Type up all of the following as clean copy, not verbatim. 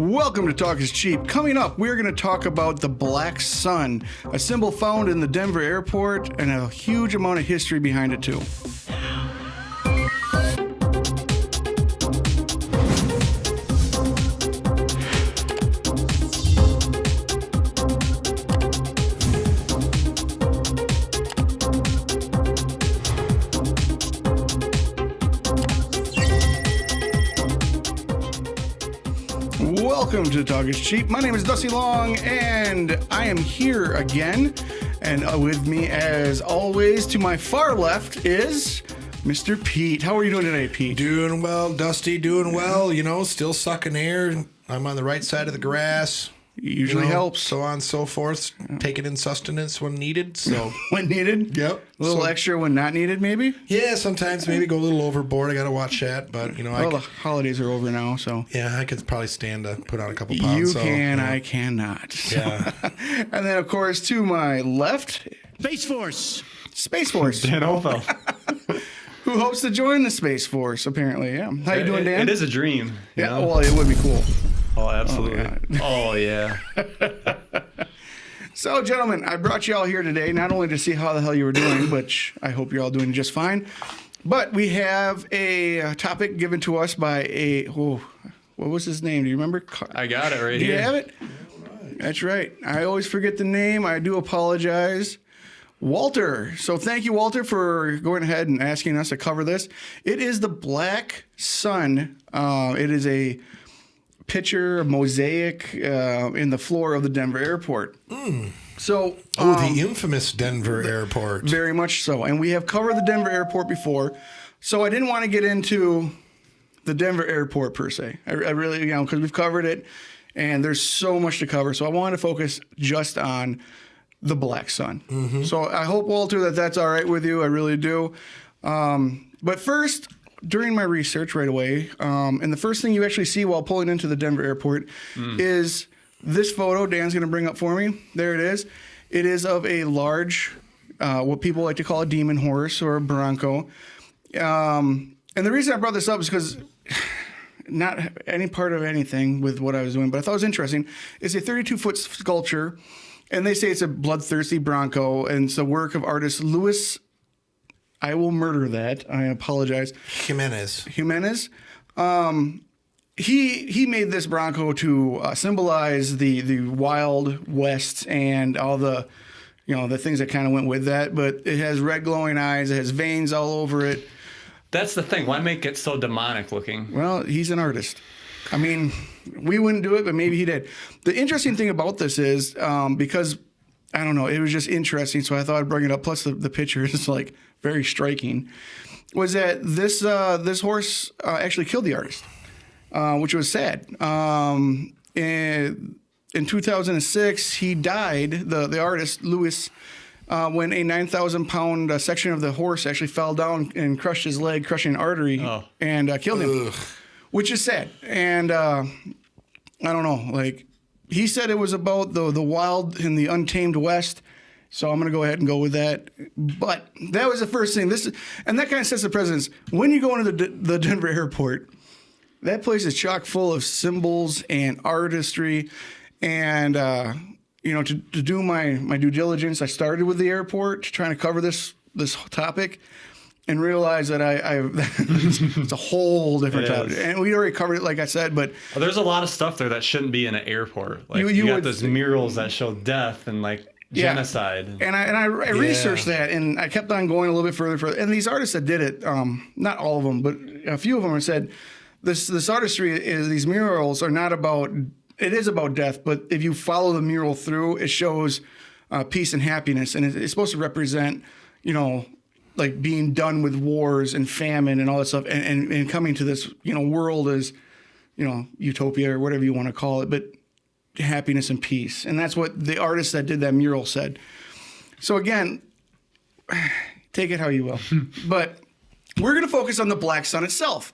Welcome to Talk is Cheap. Coming up, we're going to talk about the Black Sun, a symbol found in the Denver airport and a huge amount of history behind it too. Welcome to Talk is Cheap. My name is Dusty Long, and I am here again. And with me, as always, to my far left is Mr. Pete. How are you doing today, Pete? Doing well, Dusty. Doing well. You know, still sucking air. I'm on the right side of the grass. Usually helps. So on and so forth. Taking in sustenance when needed. So when needed? Yep. A little extra when not needed, maybe? Yeah, sometimes maybe go a little overboard. I got to watch that. But, you know, the holidays are over now, so. Yeah, I could probably stand to put on a couple pounds. You can, yeah. I cannot. Yeah. And then, of course, to my left. Space Force. Space Force. Dan Hohlfeld. Who hopes to join the Space Force, apparently. Yeah. How you doing, Dan? It is a dream. Yeah, well, it would be cool. Oh, absolutely. Oh, yeah. So, gentlemen, I brought you all here today not only to see how the hell you were doing, which I hope you're all doing just fine, but we have a topic given to us by what was his name? Do you remember? I got it right here. Do you here. have it? Yeah, right. That's right. I always forget the name. I do apologize. Walter. So thank you, Walter, for going ahead and asking us to cover this. It is the Black Sun. It is a picture, a mosaic in the floor of the Denver airport. So, the infamous Denver airport. Very much so. And we have covered the Denver airport before. So I didn't want to get into the Denver airport per se. I really, because we've covered it and there's so much to cover. So I wanted to focus just on the Black Sun. Mm-hmm. So I hope, Walter, that's all right with you. I really do. But first, during my research right away, and the first thing you actually see while pulling into the Denver airport is this photo Dan's going to bring up for me. There it is. It is of a large, what people like to call a demon horse or a Bronco. And the reason I brought this up is because not any part of anything with what I was doing, but I thought it was interesting. It's a 32-foot sculpture, and they say it's a bloodthirsty Bronco, and it's the work of artist Louis. I will murder that. I apologize. Jimenez. He made this Bronco to symbolize the Wild West and all the, the things that kind of went with that. But it has red glowing eyes. It has veins all over it. That's the thing. Why make it so demonic looking? Well, he's an artist. I mean, we wouldn't do it, but maybe he did. The interesting thing about this is because, I don't know, it was just interesting. So I thought I'd bring it up. Plus the picture is like very striking, was that this horse actually killed the artist, which was sad. In 2006, he died, the artist, Louis, when a 9,000-pound section of the horse actually fell down and crushed his leg, crushing an artery, and killed him, which is sad. And I don't know, like, he said it was about the wild and the untamed West. So I'm going to go ahead and go with that. But that was the first thing. And that kind of sets the precedence. When you go into the Denver airport, that place is chock full of symbols and artistry. And, to do my due diligence, I started with the airport, trying to cover this topic, and realized that it's a whole different topic. And we already covered it, like I said, but there's a lot of stuff there that shouldn't be in an airport. Like you got those murals that show death and like genocide. And I researched that, and I kept on going a little bit further. And these artists that did it, not all of them, but a few of them said this artistry these murals are not about. It is about death, but if you follow the mural through, it shows peace and happiness, and it's supposed to represent, like being done with wars and famine and all that stuff, and coming to this, world as, utopia or whatever you want to call it, but happiness and peace. And that's what the artist that did that mural said. So again, take it how you will. But we're going to focus on the Black Sun itself.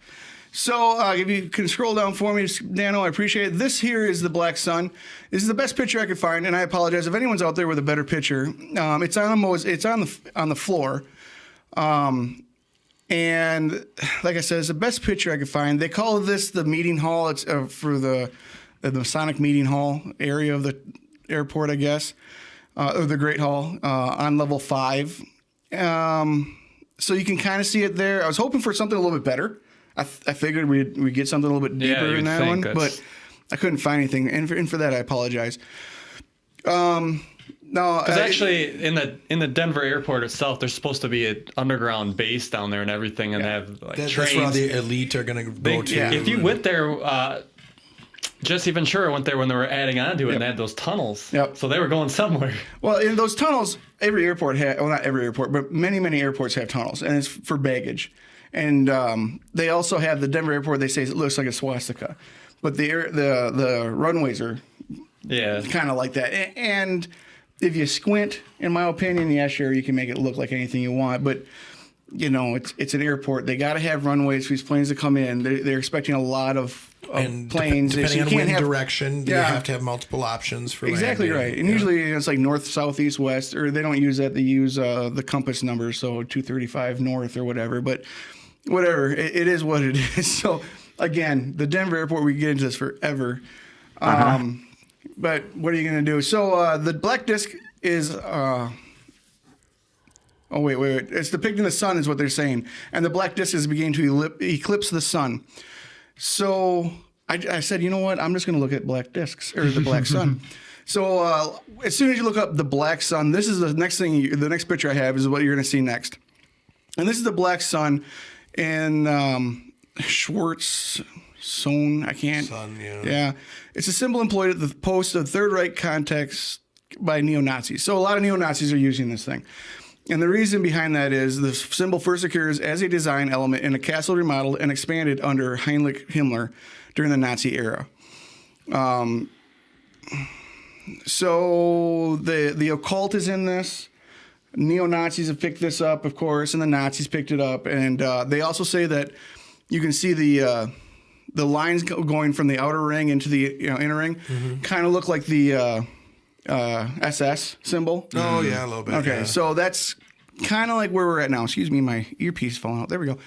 So if you can scroll down for me, Dano, I appreciate it. This here is the Black Sun. This is the best picture I could find, and I apologize if anyone's out there with a better picture. It's on the floor. And like I said, it's the best picture I could find. They call this the meeting hall. It's for the Masonic Meeting Hall area of the airport, I guess, or the Great Hall on level 5. So you can kind of see it there. I was hoping for something a little bit better. I figured we'd get something a little bit deeper in that one, but I couldn't find anything. And for that, I apologize. No, because actually in the Denver airport itself, there's supposed to be an underground base down there and everything, and they have like trains. That's where the elite are going to go to. Yeah. If you went there, Jesse Ventura went there when they were adding on to it, and they had those tunnels. Yep. So they were going somewhere. Well, in those tunnels, every airport not every airport, but many airports have tunnels, and it's for baggage. And they also have the Denver airport. They say it looks like a swastika, but the runways are kind of like that. And if you squint, in my opinion, yeah, sure, you can make it look like anything you want, but you know, it's an airport. They got to have runways for these planes to come in. They're expecting a lot of planes. Depending on wind direction, you have to have multiple options for exactly landing. Right. And usually it's like north, south, east, west, or they don't use that. They use the compass numbers, so 235 north or whatever. But whatever, it is what it is. So again, the Denver airport, we can get into this forever. But what are you going to do? So the black disc is... Oh, wait. It's depicting the sun is what they're saying. And the black disk is beginning to eclipse the sun. So I said, you know what? I'm just going to look at black discs, or the black sun. So as soon as you look up the black sun, this is the next thing, the next picture I have is what you're going to see next. And this is the black sun in Schwartz... I can't. Sun, yeah. Yeah. It's a symbol employed at the post of Third Reich context by neo-Nazis. So a lot of neo-Nazis are using this thing. And the reason behind that is the symbol first occurs as a design element in a castle remodeled and expanded under Heinrich Himmler during the Nazi era. So the occult is in this. Neo-Nazis have picked this up, of course, and the Nazis picked it up. And they also say that you can see the lines going from the outer ring into the inner ring kind of look like the SS symbol. Oh, yeah, a little bit. Okay, yeah. so that's kind of like where we're at now. Excuse me, my earpiece falling out. There we go.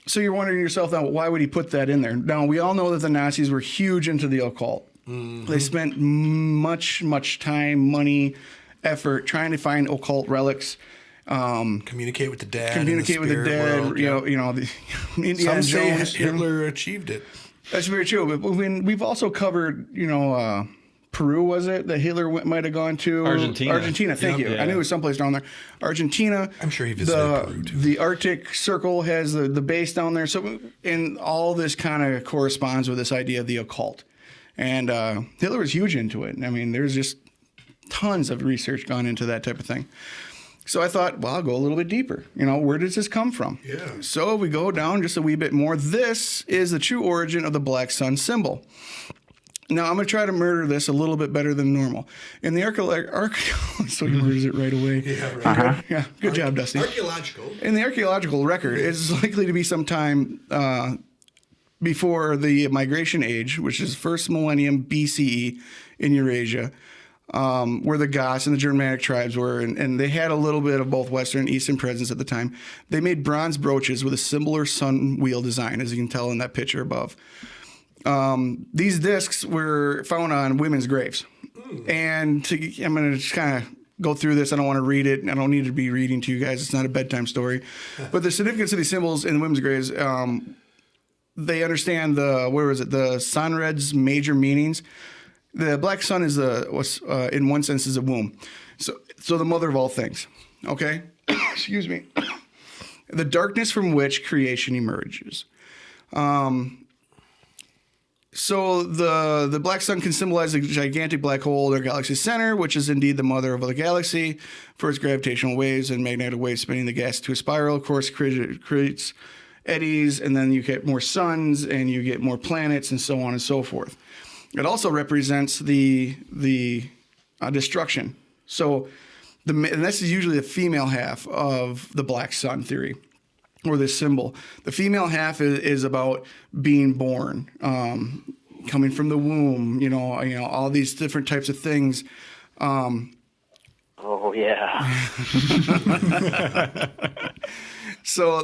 So you're wondering to yourself now, why would he put that in there? Now, we all know that the Nazis were huge into the occult. They spent much time, money, effort trying to find occult relics. Communicate with the dead. Communicate with the dead. World, the Indiana Some say Jones. Hitler achieved it. That's very true. But we've also covered, Peru, was it, that Hitler might have gone to? Argentina, thank you. Yeah. I knew it was someplace down there. Argentina. I'm sure he visited Peru, too. The Arctic Circle has the base down there. So, and all this kind of corresponds with this idea of the occult. And Hitler was huge into it. I mean, there's just tons of research gone into that type of thing. So I thought, well, I'll go a little bit deeper. Where does this come from? Yeah. So we go down just a wee bit more. This is the true origin of the black sun symbol. Now, I'm going to try to murder this a little bit better than normal. In the so he murders it right away. Yeah, right. Yeah, good job, Dusty. Archaeological. In the archaeological record, it's likely to be sometime before the migration age, which is first millennium BCE in Eurasia, where the Goths and the Germanic tribes were, and they had a little bit of both Western and Eastern presence at the time. They made bronze brooches with a similar sun wheel design, as you can tell in that picture above. These discs were found on women's graves. And I'm going to just kind of go through this. I don't want to read it. I don't need to be reading to you guys. It's not a bedtime story. But the significance of these symbols in women's graves, they understand the Sanred's major meanings. The black sun is in one sense is a womb. So the mother of all things. Okay? Excuse me. The darkness from which creation emerges. So the black sun can symbolize a gigantic black hole in our galaxy's center, which is indeed the mother of the galaxy, for its gravitational waves and magnetic waves spinning the gas to a spiral. Of course, creates eddies, and then you get more suns, and you get more planets, and so on and so forth. It also represents the destruction. So and this is usually the female half of the black sun theory, or this symbol. The female half is about being born, coming from the womb, all these different types of things. Oh, yeah. So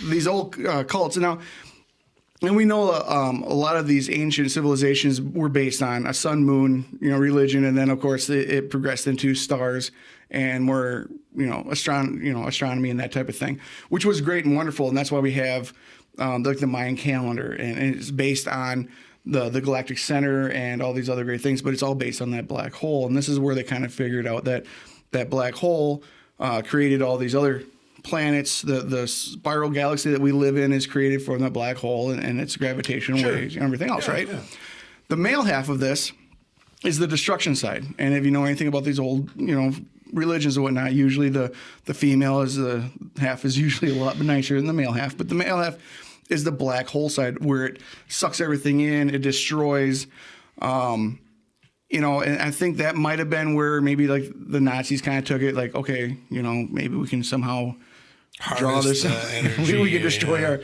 these old cults. Now, And we know a lot of these ancient civilizations were based on a sun, moon, religion, and then of course it progressed into stars and more, astronomy and that type of thing, which was great and wonderful, and that's why we have like the Mayan calendar, and it's based on the galactic center and all these other great things, but it's all based on that black hole, and this is where they kind of figured out that black hole created all these other planets. The spiral galaxy that we live in is created from the black hole and its gravitational waves and everything else, right? Yeah. The male half of this is the destruction side. And if you know anything about these old, religions and whatnot, usually the female half is usually a lot nicer than the male half. But the male half is the black hole side, where it sucks everything in, it destroys. And I think that might have been where maybe like the Nazis kind of took it, like, okay, maybe we can somehow draw this energy. We can destroy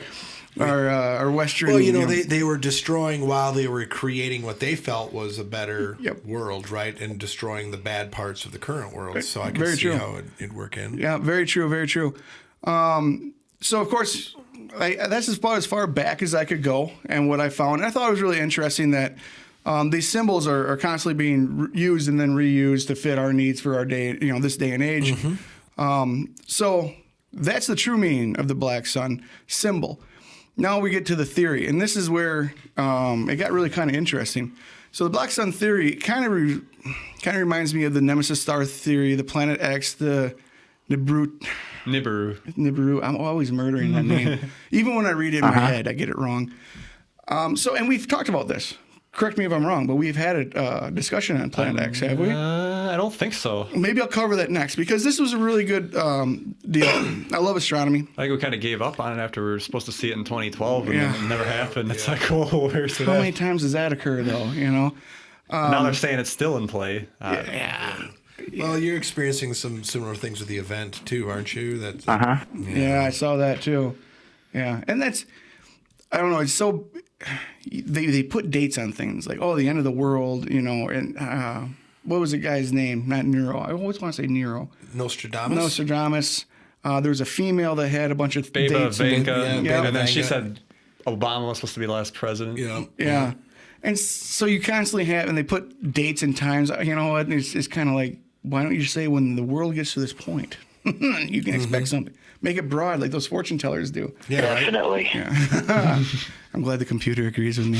our Western. Well, they were destroying while they were creating what they felt was a better world, right? And destroying the bad parts of the current world. So I can see how it'd work in. Yeah, very true, very true. So of course, that's about as far back as I could go, and what I found. And I thought it was really interesting that these symbols are constantly being used and then reused to fit our needs for our day, this day and age. Mm-hmm. So that's the true meaning of the black sun symbol. Now we get to the theory, and this is where it got really kind of interesting. So the black sun theory kind of reminds me of the Nemesis star theory, the Planet X, the Nibiru. I'm always murdering that name. Even when I read it in my head, I get it wrong. And we've talked about this. Correct me if I'm wrong, but we've had a discussion on Planet X, have we? I don't think so. Maybe I'll cover that next, because this was a really good deal. I love astronomy. I think we kind of gave up on it after we were supposed to see it in 2012, and then it never happened. It's like, whoa, where's that? How many times does that occur, though? Now they're saying it's still in play. Well, you're experiencing some similar things with the event, too, aren't you? Yeah, I saw that, too. Yeah, and that's, I don't know, it's so... They put dates on things like, the end of the world, and what was the guy's name? Not Nero. I always want to say Nero. Nostradamus. There was a female that had a bunch of dates. And then she said Obama was supposed to be the last president. Yeah. And so you constantly have, and they put dates and times. You know what? It's kind of like, why don't you say when the world gets to this point, you can expect something. Make it broad like those fortune tellers do. Yeah, definitely. Yeah. I'm glad the computer agrees with me.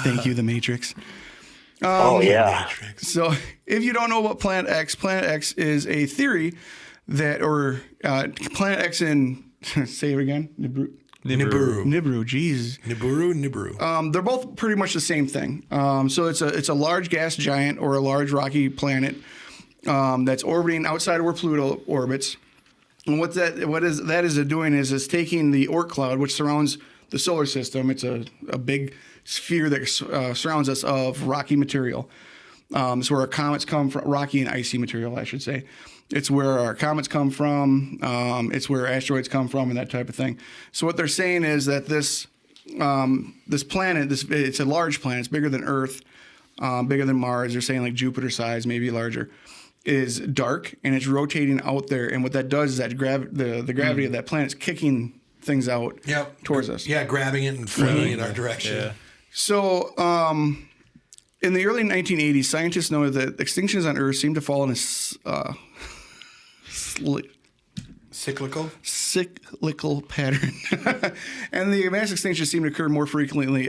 Thank you, the Matrix. So if you don't know about Planet X is a theory that, Planet X in, say it again, Nibiru, jeez. Nibiru. They're both pretty much the same thing. So it's a large gas giant or a large rocky planet that's orbiting outside of where Pluto orbits. And what that is doing is taking the Oort cloud, which surrounds the solar system. It's a big sphere that surrounds us of rocky material. It's where our comets come from, rocky and icy material, I should say. It's where our comets come from. It's where asteroids come from, and that type of thing. So what they're saying is that this planet, it's a large planet. It's bigger than Earth, bigger than Mars. They're saying like Jupiter size, maybe larger. Is dark, and it's rotating out there, and what that does is that the gravity of that planet is kicking things out towards us. Yeah, grabbing it and flinging it in our direction. Yeah. So, in the early 1980s, scientists noted that extinctions on Earth seem to fall in a cyclical pattern, and the mass extinctions seem to occur more frequently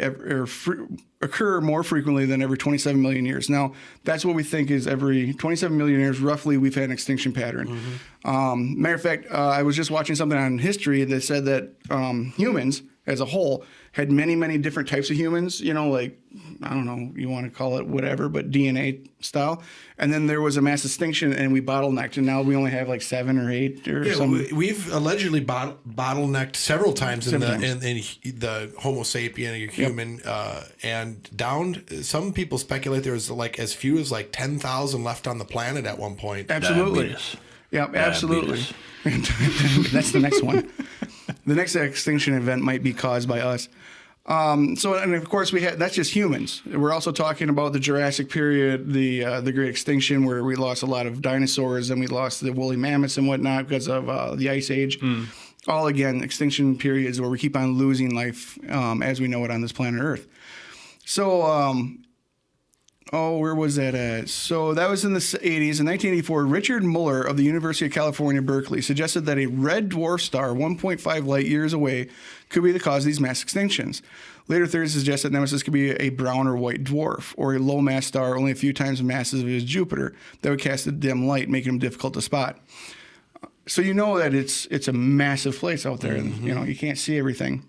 than every 27 million years. Now, that's what we think is every 27 million years, roughly, we've had an extinction pattern. Mm-hmm. Matter of fact, I was just watching something on history that said that humans, as a whole, had many, many different types of humans, like, I don't know, you want to call it whatever, but DNA style. And then there was a mass extinction, and we bottlenecked, and now we only have like 7 or 8 or something. We've allegedly bottlenecked several times in the Homo sapien human, and down. Some people speculate there was like as few as like 10,000 left on the planet at one point. Absolutely. Yeah, absolutely. That's the next one. The next extinction event might be caused by us. And of course that's just humans. We're also talking about the Jurassic period, the Great Extinction, where we lost a lot of dinosaurs, and we lost the woolly mammoths and whatnot because of the Ice Age. all again extinction periods where we keep on losing life as we know it on this planet Earth. So, where was that at? So that was in the 80s. In 1984, Richard Muller of the University of California, Berkeley, suggested that a red dwarf star 1.5 light years away could be the cause of these mass extinctions. Later theories suggest that Nemesis could be a brown or white dwarf, or a low-mass star only a few times the mass as Jupiter that would cast a dim light, making them difficult to spot. So you know that it's a massive place out there, and you can't see everything.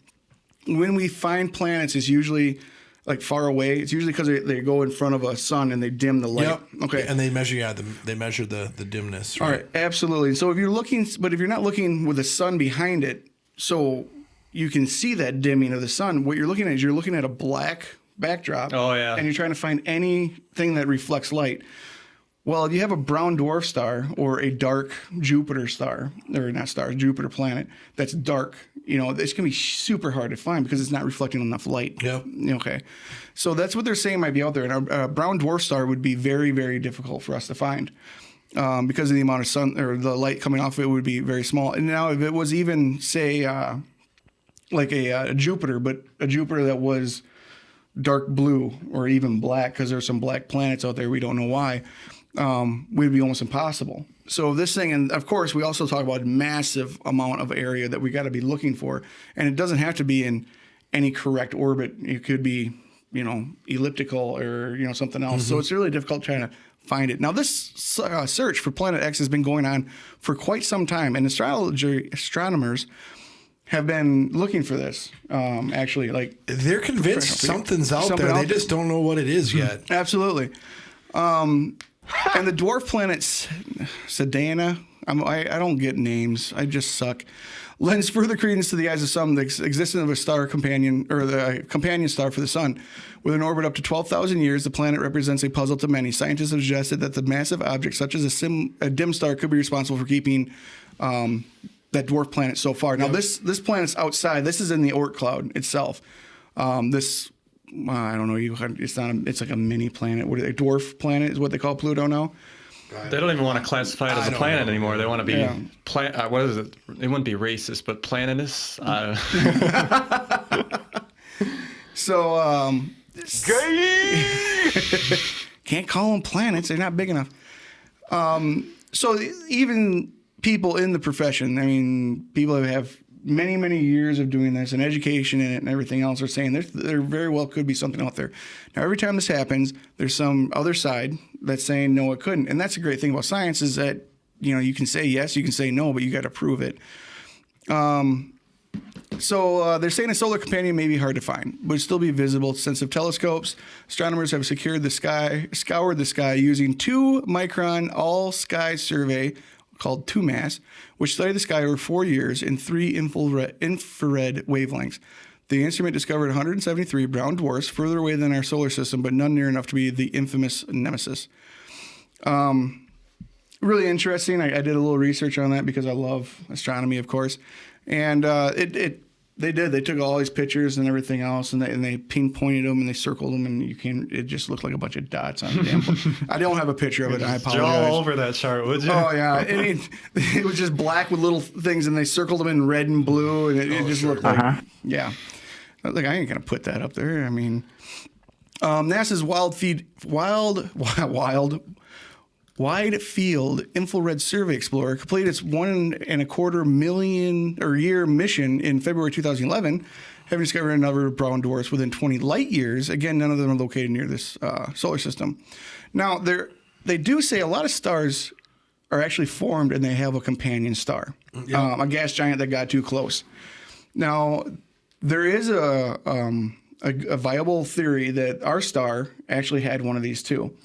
When we find planets, it's usually like far away. It's usually because they go in front of a sun and they dim the light. Yep. Okay. And they measure the dimness. Right? All right, absolutely. So if you're not looking with the sun behind it, so you can see that dimming of the sun. What you're looking at is you're looking at a black backdrop. Oh yeah. And you're trying to find anything that reflects light. Well, if you have a brown dwarf star or a dark Jupiter star, or not star, Jupiter planet that's dark, it's going to be super hard to find because it's not reflecting enough light. Yep. Okay. So that's what they're saying might be out there. And a brown dwarf star would be very, very difficult for us to find because of the amount of sun or the light coming off it would be very small. And now if it was even, say, like a Jupiter, but a Jupiter that was dark blue or even black, because there's some black planets out there, we don't know why, would be almost impossible. So this thing, and of course, we also talk about massive amount of area that we got to be looking for, and it doesn't have to be in any correct orbit. It could be, elliptical or something else. So it's really difficult trying to find it. Now, this search for Planet X has been going on for quite some time, and astronomers have been looking for this. Actually, like they're convinced something's out there. They just don't know what it is yet. Absolutely. And the dwarf planet Sedana, I don't get names. I just suck. Lends further credence to the eyes of some the existence of a star companion, or the companion star for the sun. With an orbit up to 12,000 years, the planet represents a puzzle to many. Scientists have suggested that the massive object, such as a dim star, could be responsible for keeping that dwarf planet so far. Now, this planet's outside. This is in the Oort cloud itself. I don't know. It's like a mini planet. What are they? Dwarf planet is what they call Pluto now. They don't even want to classify it as a planet anymore. They want to be what is it? It wouldn't be racist, but planetus. So can't call them planets. They're not big enough. So even people in the profession, people who have many, many years of doing this and education in it and everything else are saying there very well could be something out there. Now, every time this happens, there's some other side that's saying, no, it couldn't. And that's the great thing about science is that, you can say yes, you can say no, but you got to prove it. So they're saying a solar companion may be hard to find, but still be visible to sensitive telescopes. Astronomers have scoured the sky using 2-micron all-sky survey called 2MASS, which studied the sky over 4 years in 3 infrared wavelengths. The instrument discovered 173 brown dwarfs further away than our solar system, but none near enough to be the infamous Nemesis. Really interesting. I did a little research on that because I love astronomy, of course. And they took all these pictures and everything else, and they pinpointed them and they circled them, and it just looked like a bunch of dots on the damn. I don't have a picture of it. I apologize. Draw all over that chart, would you? Oh yeah, it was just black with little things, and they circled them in red and blue, and it just looked like Like I ain't gonna put that up there. NASA's Wide Field Infrared Survey Explorer completed its 1.25 million year mission in February 2011, having discovered another brown dwarfs within 20 light years. Again, none of them are located near this solar system. Now, they do say a lot of stars are actually formed and they have a companion star, a gas giant that got too close. Now, there is a viable theory that our star actually had one of these too.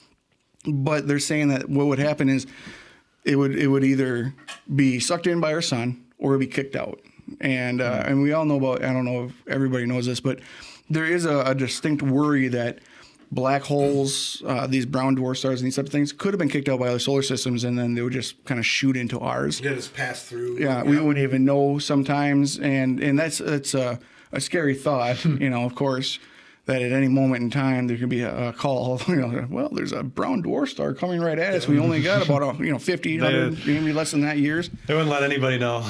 But they're saying that what would happen is it would either be sucked in by our sun or it would be kicked out. And we all know about, I don't know if everybody knows this, but there is a distinct worry that black holes, these brown dwarf stars and these type of things could have been kicked out by other solar systems, and then they would just kind of shoot into ours. Yeah, just pass through. Yeah, we wouldn't even know sometimes. And that's a scary thought, of course. That at any moment in time there could be a call. Well, there's a brown dwarf star coming right at us. We only got about 50, 100, maybe less than that years. They wouldn't let anybody know.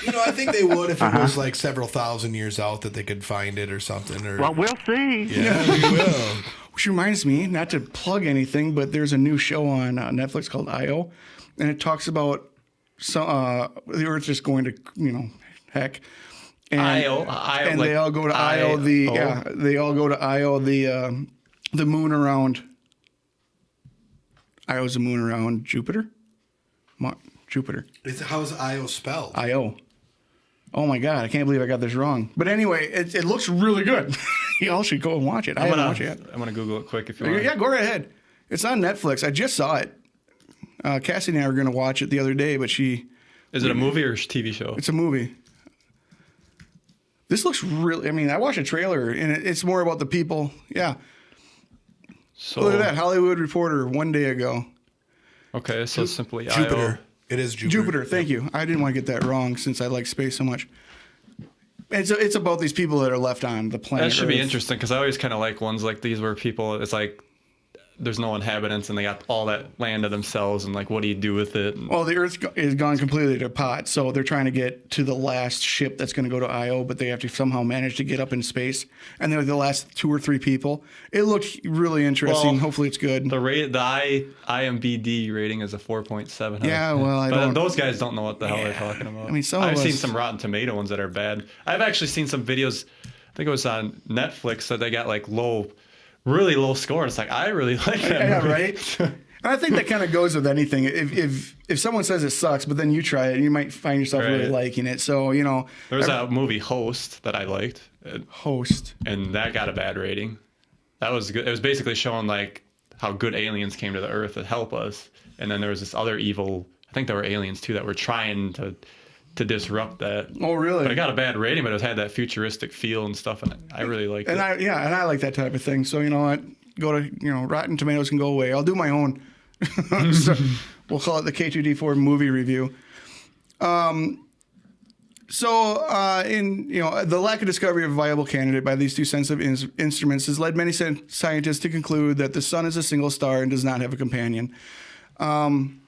I think they would if it was like several thousand years out that they could find it or something. Or Well, we'll see. yeah, we will. Which reminds me, not to plug anything, but there's a new show on Netflix called IO, and it talks about the Earth just going to, heck. And, Io, and like they all go to Io. They all go to Io. The moon around. Io's a moon around Jupiter. Jupiter. How's Io spelled? Io. Oh my God, I can't believe I got this wrong. But anyway, it looks really good. Y'all should go and watch it. I haven't watched it yet. I'm gonna Google it quick if you want. Yeah, go right ahead. It's on Netflix. I just saw it. Cassie and I were going to watch it the other day, but Is it a movie or a TV show? It's a movie. This looks really... I mean, I watched a trailer, and it's more about the people. Yeah. So Look at that. Hollywood Reporter one day ago. Okay, so simply Jupiter. Io. It is Jupiter. Jupiter, thank you. I didn't want to get that wrong since I like space so much. It's about these people that are left on the planet That should be Earth. interesting because I always kind of like ones like these where people, it's like there's no inhabitants and they got all that land to themselves and like what do you do with it? Well, the Earth is gone completely to pot, so they're trying to get to the last ship that's going to go to Io, but they have to somehow manage to get up in space. And they're the last 2 or 3 people. It looked really interesting. Well, Hopefully, it's good. The IMBD rating is a 4.7. Yeah, well, I but don't. those guys don't know what the hell they're talking about. I mean, I've seen us- some Rotten Tomato ones that are bad. I've actually seen some videos. I think it was on Netflix that they got like really low score. It's like I really like that. Yeah, movie. right. And I think that kind of goes with anything. If someone says it sucks, but then you try it, you might find yourself really Right. liking it. So There was that movie Host that I liked, Host. and that got a bad rating. That was good. It was basically showing like how good aliens came to the Earth to help us, and then there was this other evil. I think there were aliens too that were trying to disrupt that. Oh, really? But it got a bad rating, but it had that futuristic feel and stuff, and I really liked it. And I like that type of thing. So you know what? Go to Rotten Tomatoes can go away. I'll do my own. So we'll call it the K2D4 movie review. The lack of discovery of a viable candidate by these two sensitive instruments has led many scientists to conclude that the sun is a single star and does not have a companion. And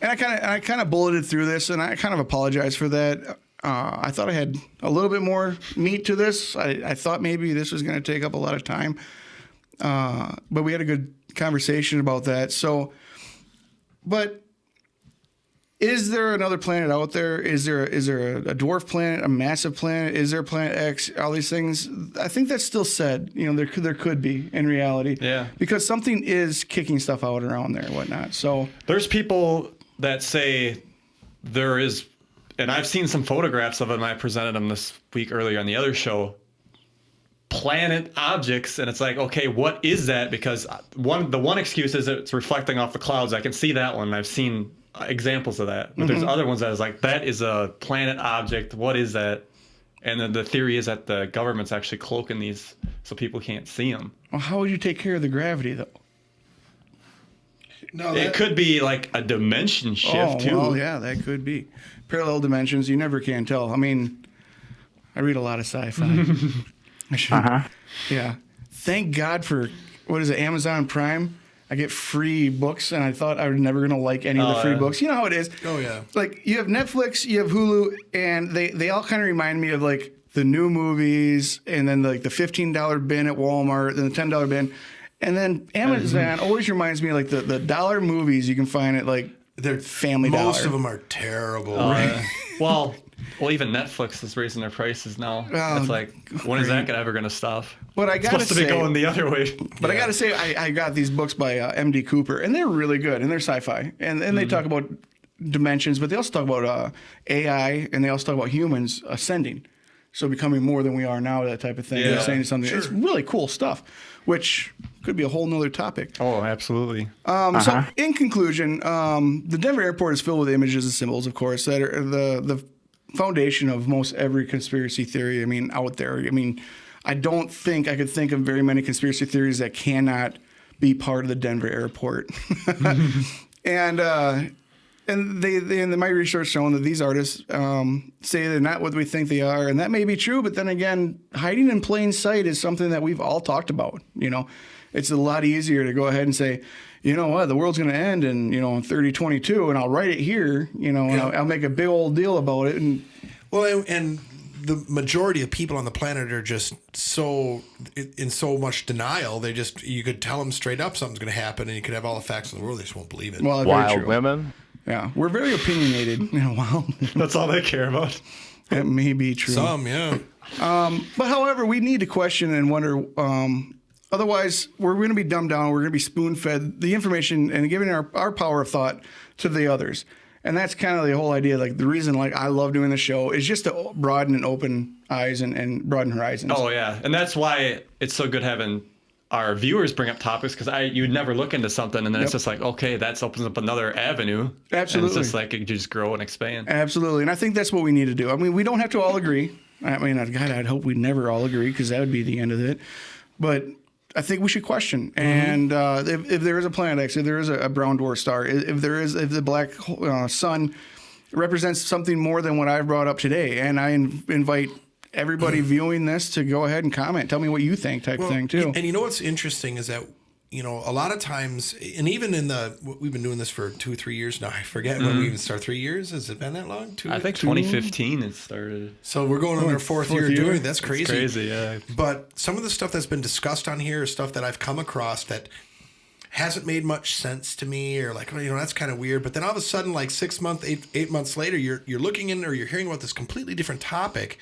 I kind of bulleted through this, and I kind of apologize for that. I thought I had a little bit more meat to this. I thought maybe this was going to take up a lot of time, but we had a good conversation about that. But is there another planet out there? Is there a dwarf planet, a massive planet? Is there Planet X? All these things. I think that's still said. There could be in reality. Yeah. Because something is kicking stuff out around there and whatnot. So There's people that say there is, and I've seen some photographs of them. I presented them this week earlier on the other show. Planet objects, and it's like, okay, what is that? Because the one excuse is it's reflecting off the clouds. I can see that one. I've seen examples of that, but there's other ones that is like, that is a planet object. What is that? And then the theory is that the government's actually cloaking these so people can't see them. well, how would you take care of the gravity though? No, It could be like a dimension shift too. Well, yeah, that could be parallel dimensions. You never can tell. I mean, I read a lot of sci-fi. I should, yeah. Thank God for what is it, Amazon Prime? I get free books, and I thought I was never gonna like any of the free books. You know how it is. Oh yeah. Like you have Netflix, you have Hulu, and they all kind of remind me of like the new movies, and then like the $15 bin at Walmart, and the $10 bin. And then Amazon always reminds me of like the dollar movies you can find at like They're Family Dollar. Most of them are terrible. Well, even Netflix is raising their prices now. Oh, it's like, when is that ever going to stop? But I It's gotta supposed to be say, going the other way. I gotta say, I got these books by M.D. Cooper, and they're really good, and they're sci-fi, and they talk about dimensions, but they also talk about AI, and they also talk about humans ascending, so becoming more than we are now, that type of thing. Yeah, They're saying something. sure. It's really cool stuff, which could be a whole nother topic. Oh, absolutely. So, in conclusion, the Denver airport is filled with images and symbols, of course, that are the foundation of most every conspiracy theory. I mean, out there. I mean, I don't think I could think of very many conspiracy theories that cannot be part of the Denver airport. And my research shown that these artists say they're not what we think they are, and that may be true. But then again, hiding in plain sight is something that we've all talked about. It's a lot easier to go ahead and say, you know what, the world's going to end in 3022, and I'll write it here. And I'll make a big old deal about it. And Well, and the majority of people on the planet are just in so much denial. You could tell them straight up something's going to happen, and you could have all the facts in the world. They just won't believe it. Well, very Wild true. women. Yeah, we're very opinionated. Wow, That's all they care about. that may be true. Some, yeah. But however, we need to question and wonder. Otherwise, we're going to be dumbed down. We're going to be spoon-fed the information and giving our power of thought to the others. And that's kind of the whole idea. Like the reason, like I love doing the show is just to broaden and open eyes and broaden horizons. Oh yeah, and that's why it's so good having our viewers bring up topics, because you would never look into something and then it's just like, okay, that opens up another avenue. Absolutely. And it's just like you just grow and expand. Absolutely. And I think that's what we need to do. I mean, we don't have to all agree. I mean, God, I'd hope we never all agree, because that would be the end of it. But I think we should question. And if there is a planet X, if there is a brown dwarf star, if the black sun represents something more than what I've brought up today, and I invite everybody viewing this to go ahead and comment. Tell me what you think type thing, too. And you know what's interesting is that, a lot of times, and even we've been doing this for 2-3 years now. I forget when we even started. 3 years? Has it been that long? I think 2015 it started. So we're going on our fourth year doing it. That's crazy. It's crazy, yeah. But some of the stuff that's been discussed on here is stuff that I've come across that hasn't made much sense to me, or like, that's kind of weird. But then all of a sudden, like 6 months, 8 months later, you're looking in, or you're hearing about this completely different topic.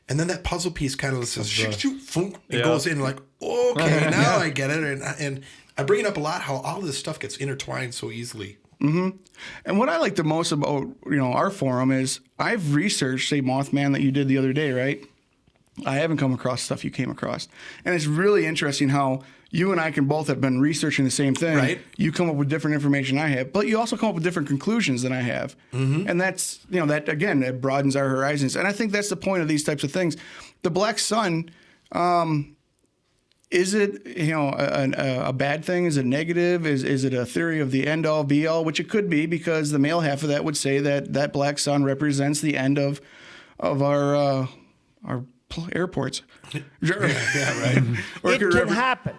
And then that puzzle piece kind of says, it goes in, like, okay, now I get it. And I bring it up a lot, how all this stuff gets intertwined so easily. Mm-hmm. And what I like the most about, our forum is I've researched, say, Mothman that you did the other day, right? I haven't come across stuff you came across. And it's really interesting how you and I can both have been researching the same thing. Right. You come up with different information I have, but you also come up with different conclusions than I have. Mm-hmm. And that's, that again, it broadens our horizons. And I think that's the point of these types of things. The black sun, is it, a bad thing? Is it negative? Is it a theory of the end all be all? Which it could be, because the male half of that would say that black sun represents the end of our airports. Yeah, right. Or It can happen.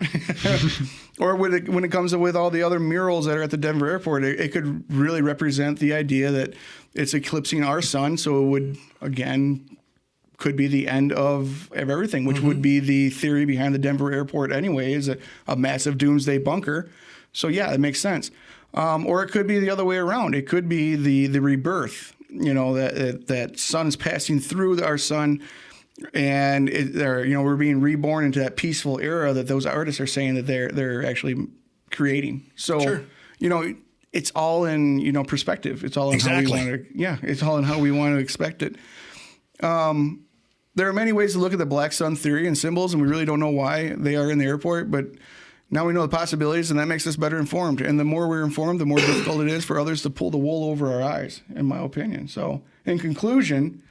Or when it comes with all the other murals that are at the Denver airport, it could really represent the idea that it's eclipsing our sun. So it would, again, could be the end of everything, which would be the theory behind the Denver airport anyway, is a massive doomsday bunker. So yeah, it makes sense. Or it could be the other way around. It could be the rebirth, that sun's passing through our sun, and we're being reborn into that peaceful era that those artists are saying that they're actually creating. So, Sure. It's all in, perspective. It's all in how we want to, it's all in how we want to expect it. There are many ways to look at the black sun theory and symbols, and we really don't know why they are in the airport, but now we know the possibilities, and that makes us better informed. And the more we're informed, the more difficult it is for others to pull the wool over our eyes, in my opinion. So, in conclusion,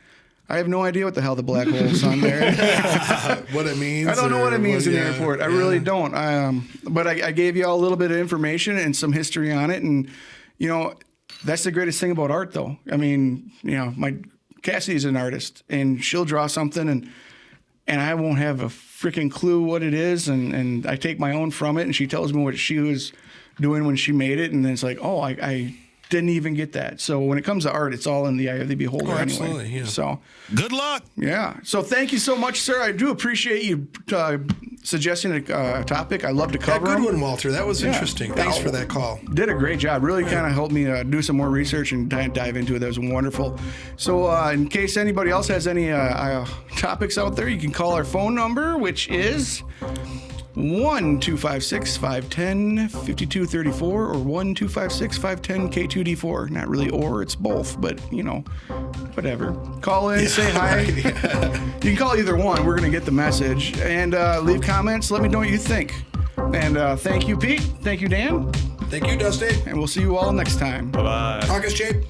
I have no idea what the hell the black hole sun there. What it means. I don't know what it means in the airport. I really don't. But I gave you all a little bit of information and some history on it. And, that's the greatest thing about art, though. I mean, my Cassie's an artist, and she'll draw something, and I won't have a freaking clue what it is. And I take my own from it, and she tells me what she was doing when she made it. And then it's like, oh, I didn't even get that. So when it comes to art, it's all in the eye of the beholder anyway. Absolutely, yeah. So good luck. Yeah. So thank you so much, sir. I do appreciate you suggesting a topic. I love to cover good them. one, Walter. That was interesting. Thanks for that call. Did a great job. Really kind of helped me do some more research and dive into it. That was wonderful. So in case anybody else has any topics out there, you can call our phone number, which is 1-256-510-5234 or 1-256-510-K2D4. Not really or, it's both, but whatever. Call in, say hi. Right, yeah. You can call either one. We're going to get the message. And leave comments. Let me know what you think. And thank you, Pete. Thank you, Dan. Thank you, Dusty. And we'll see you all next time. Bye-bye. August, Jade.